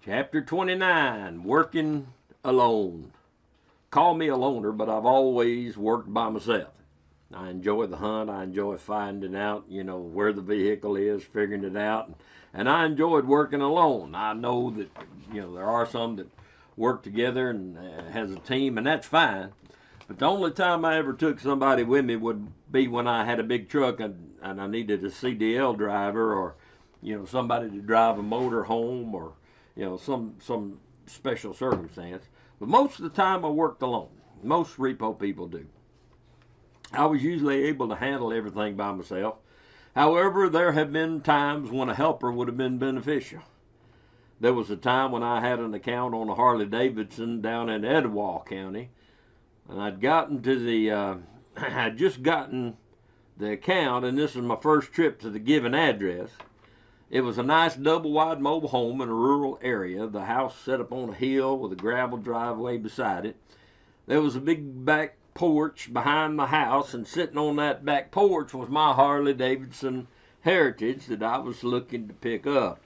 Chapter 29, Working Alone. Call me a loner, but I've always worked by myself. I enjoy the hunt. I enjoy finding out, where the vehicle is, figuring it out. And I enjoyed working alone. I know that, there are some that work together and has a team, and that's fine. But the only time I ever took somebody with me would be when I had a big truck and I needed a CDL driver or, somebody to drive a motor home or, some special circumstance. But most of the time I worked alone. Most repo people do. I was usually able to handle everything by myself. However, there have been times when a helper would have been beneficial. There was a time when I had an account on a Harley Davidson down in Etowah County, and I'd just gotten the account, and this was my first trip to the given address. It was a nice double-wide mobile home in a rural area. The house set up on a hill with a gravel driveway beside it. There was a big back porch behind the house, and sitting on that back porch was my Harley Davidson Heritage that I was looking to pick up.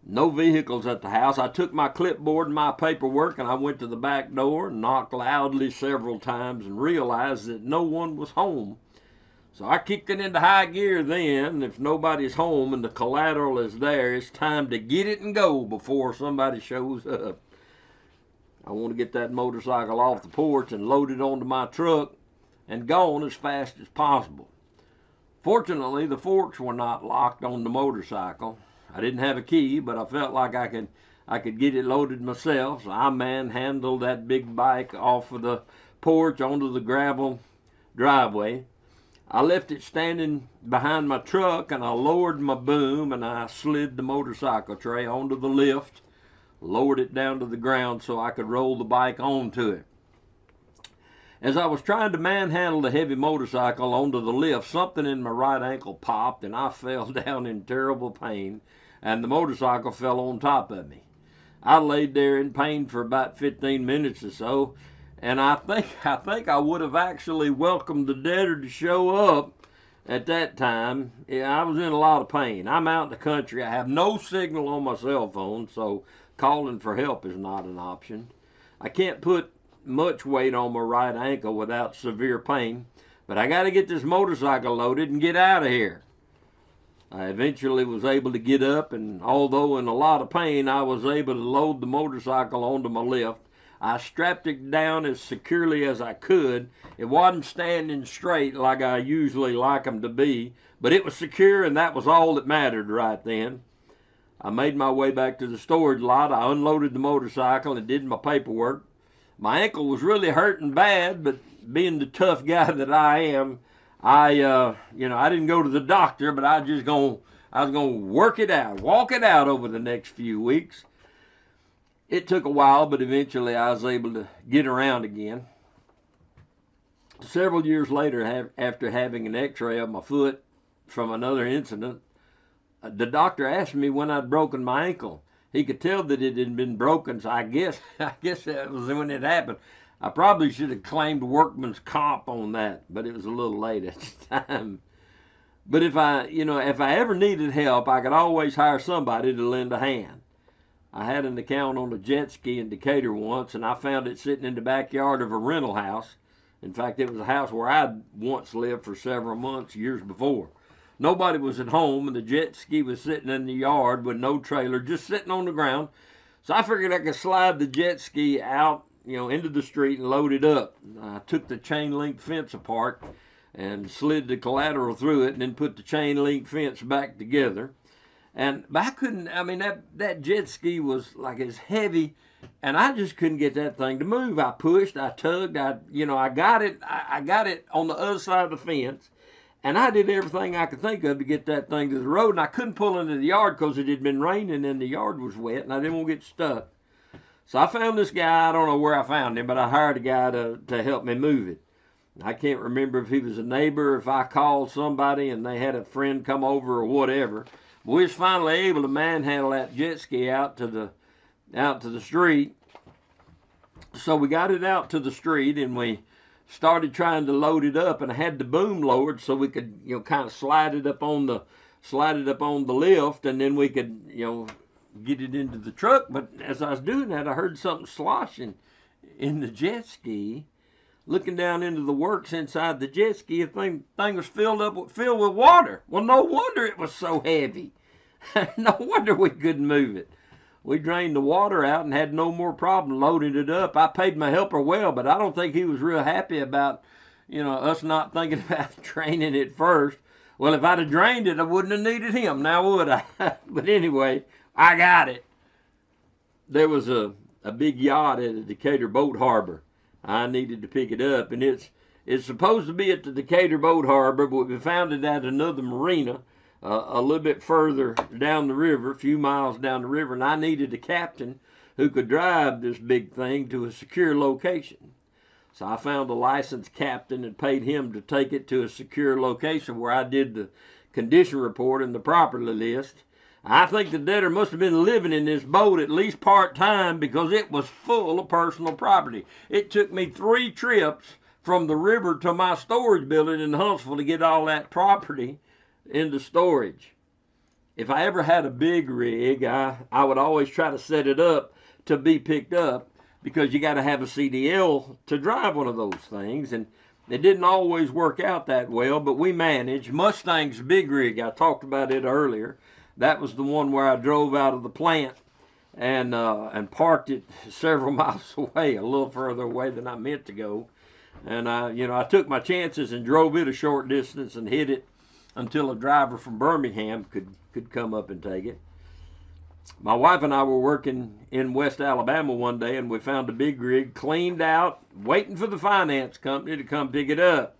No vehicles at the house. I took my clipboard and my paperwork, and I went to the back door and knocked loudly several times and realized that no one was home. So I kicked it into high gear then. If nobody's home and the collateral is there, it's time to get it and go before somebody shows up. I want to get that motorcycle off the porch and load it onto my truck and gone as fast as possible. Fortunately, the forks were not locked on the motorcycle. I didn't have a key, but I felt like I could get it loaded myself, so I manhandled that big bike off of the porch onto the gravel driveway. I left it standing behind my truck, and I lowered my boom, and I slid the motorcycle tray onto the lift, lowered it down to the ground so I could roll the bike onto it. As I was trying to manhandle the heavy motorcycle onto the lift, something in my right ankle popped, and I fell down in terrible pain, and the motorcycle fell on top of me. I laid there in pain for about 15 minutes or so, and I think I would have actually welcomed the debtor to show up at that time. Yeah, I was in a lot of pain. I'm out in the country. I have no signal on my cell phone, so calling for help is not an option. I can't put much weight on my right ankle without severe pain, but I got to get this motorcycle loaded and get out of here. I eventually was able to get up, and although in a lot of pain, I was able to load the motorcycle onto my lift. I strapped it down as securely as I could. It wasn't standing straight like I usually like them to be, but it was secure, and that was all that mattered right then. I made my way back to the storage lot. I unloaded the motorcycle and did my paperwork. My ankle was really hurting bad, but being the tough guy that I am, I didn't go to the doctor, but I was gonna work it out, walk it out over the next few weeks. It took a while, but eventually I was able to get around again. Several years later, after having an x-ray of my foot from another incident, the doctor asked me when I'd broken my ankle. He could tell that it had been broken, so I guess that was when it happened. I probably should have claimed workman's comp on that, but it was a little late at the time. But if I ever needed help, I could always hire somebody to lend a hand. I had an account on a jet ski in Decatur once, and I found it sitting in the backyard of a rental house. In fact, it was a house where I'd once lived for several months years before. Nobody was at home, and the jet ski was sitting in the yard with no trailer, just sitting on the ground. So I figured I could slide the jet ski out, into the street and load it up. I took the chain link fence apart and slid the collateral through it, and then put the chain link fence back together. But I couldn't, that jet ski was like as heavy, and I just couldn't get that thing to move. I pushed, I tugged, I got it on the other side of the fence, and I did everything I could think of to get that thing to the road, and I couldn't pull into the yard because it had been raining and the yard was wet, and I didn't want to get stuck. So I found this guy. I don't know where I found him, but I hired a guy to help me move it. I can't remember if he was a neighbor, if I called somebody and they had a friend come over or whatever. We was finally able to manhandle that jet ski out to the street. So we got it out to the street, and we started trying to load it up, and I had the boom lowered so we could kind of slide it up on the lift, and then we could get it into the truck. But as I was doing that, I heard something sloshing in the jet ski. Looking down into the works inside the jet ski, thing was filled with water. Well, no wonder it was so heavy. No wonder we couldn't move it. We drained the water out and had no more problem loading it up. I paid my helper well, but I don't think he was real happy about, us not thinking about draining it first. Well, if I'd have drained it, I wouldn't have needed him, now would I? But anyway, I got it. There was a big yacht at the Decatur Boat Harbor. I needed to pick it up, and it's supposed to be at the Decatur Boat Harbor, but we found it at another marina a little bit further down the river, a few miles down the river, and I needed a captain who could drive this big thing to a secure location. So I found a licensed captain and paid him to take it to a secure location where I did the condition report and the property list. I think the debtor must have been living in this boat at least part-time because it was full of personal property. It took me 3 trips from the river to my storage building in Huntsville to get all that property into storage. If I ever had a big rig, I would always try to set it up to be picked up because you got to have a CDL to drive one of those things, and it didn't always work out that well, but we managed. Mustang's big rig, I talked about it earlier. That was the one where I drove out of the plant and parked it several miles away, a little further away than I meant to go. And I took my chances and drove it a short distance and hit it until a driver from Birmingham could come up and take it. My wife and I were working in West Alabama one day, and we found a big rig cleaned out, waiting for the finance company to come pick it up.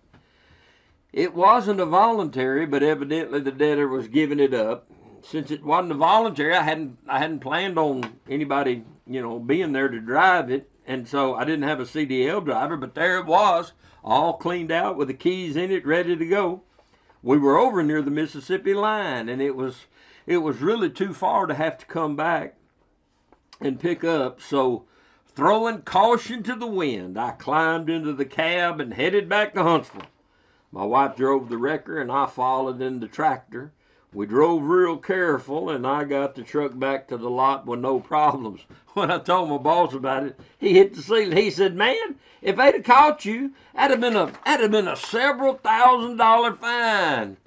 It wasn't a voluntary, but evidently the debtor was giving it up. Since it wasn't a voluntary, I hadn't planned on anybody, being there to drive it, and so I didn't have a CDL driver, but there it was, all cleaned out with the keys in it, ready to go. We were over near the Mississippi line, and it was really too far to have to come back and pick up. So, throwing caution to the wind, I climbed into the cab and headed back to Huntsville. My wife drove the wrecker, and I followed in the tractor. We drove real careful, and I got the truck back to the lot with no problems. When I told my boss about it, he hit the ceiling. He said, "Man, if they'd have caught you, that'd have been a several $1,000 fine."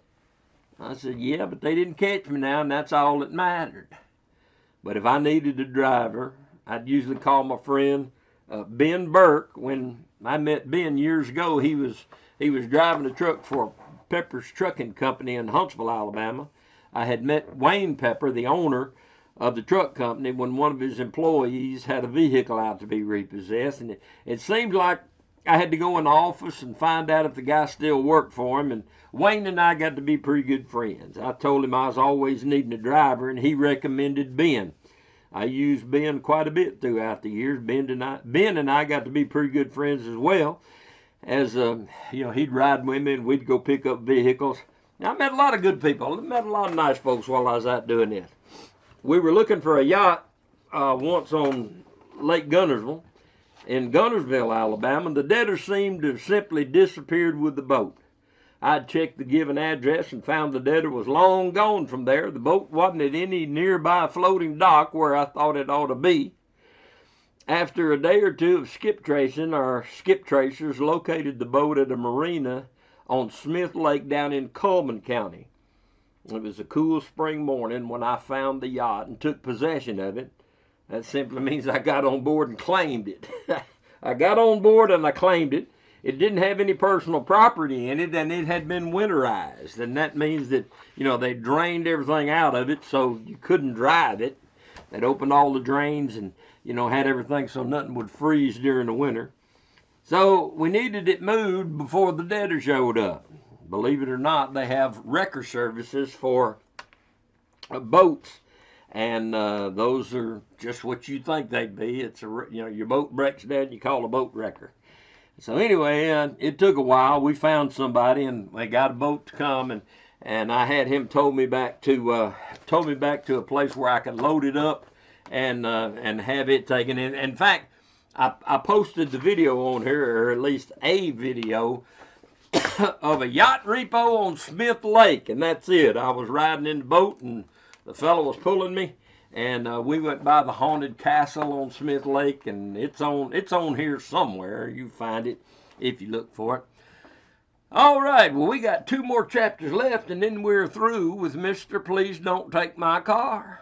I said, "Yeah, but they didn't catch me now, and that's all that mattered." But if I needed a driver, I'd usually call my friend Ben Burke. When I met Ben years ago, he was driving a truck for Pepper's Trucking Company in Huntsville, Alabama. I had met Wayne Pepper, the owner of the truck company, when one of his employees had a vehicle out to be repossessed, and it seemed like I had to go in the office and find out if the guy still worked for him, and Wayne and I got to be pretty good friends. I told him I was always needing a driver, and he recommended Ben. I used Ben quite a bit throughout the years. Ben and I got to be pretty good friends as well. As he'd ride with me and we'd go pick up vehicles. I met a lot of good people. I met a lot of nice folks while I was out doing this. We were looking for a yacht once on Lake Gunnersville in Gunnersville, Alabama. The debtor seemed to have simply disappeared with the boat. I'd checked the given address and found the debtor was long gone from there. The boat wasn't at any nearby floating dock where I thought it ought to be. After a day or two of skip tracing, our skip tracers located the boat at a marina on Smith Lake down in Cullman County. It was a cool spring morning when I found the yacht and took possession of it. That simply means I got on board and claimed it. I got on board and I claimed it. It didn't have any personal property in it, and it had been winterized. And that means that, they drained everything out of it so you couldn't drive it. They'd opened all the drains and had everything so nothing would freeze during the winter. So we needed it moved before the debtor showed up. Believe it or not, they have wrecker services for boats, and those are just what you think they'd be. It's your boat breaks down, you call a boat wrecker. So anyway, it took a while. We found somebody, and they got a boat to come, and I had him tow me back to a place where I could load it up and have it taken in. In fact, I posted the video on here, or at least a video of a yacht repo on Smith Lake, and that's it. I was riding in the boat, and the fellow was pulling me, And we went by the haunted castle on Smith Lake, and it's on here somewhere. You find it if you look for it. All right, well, we got 2 more chapters left, and then we're through with Mr. Please Don't Take My Car.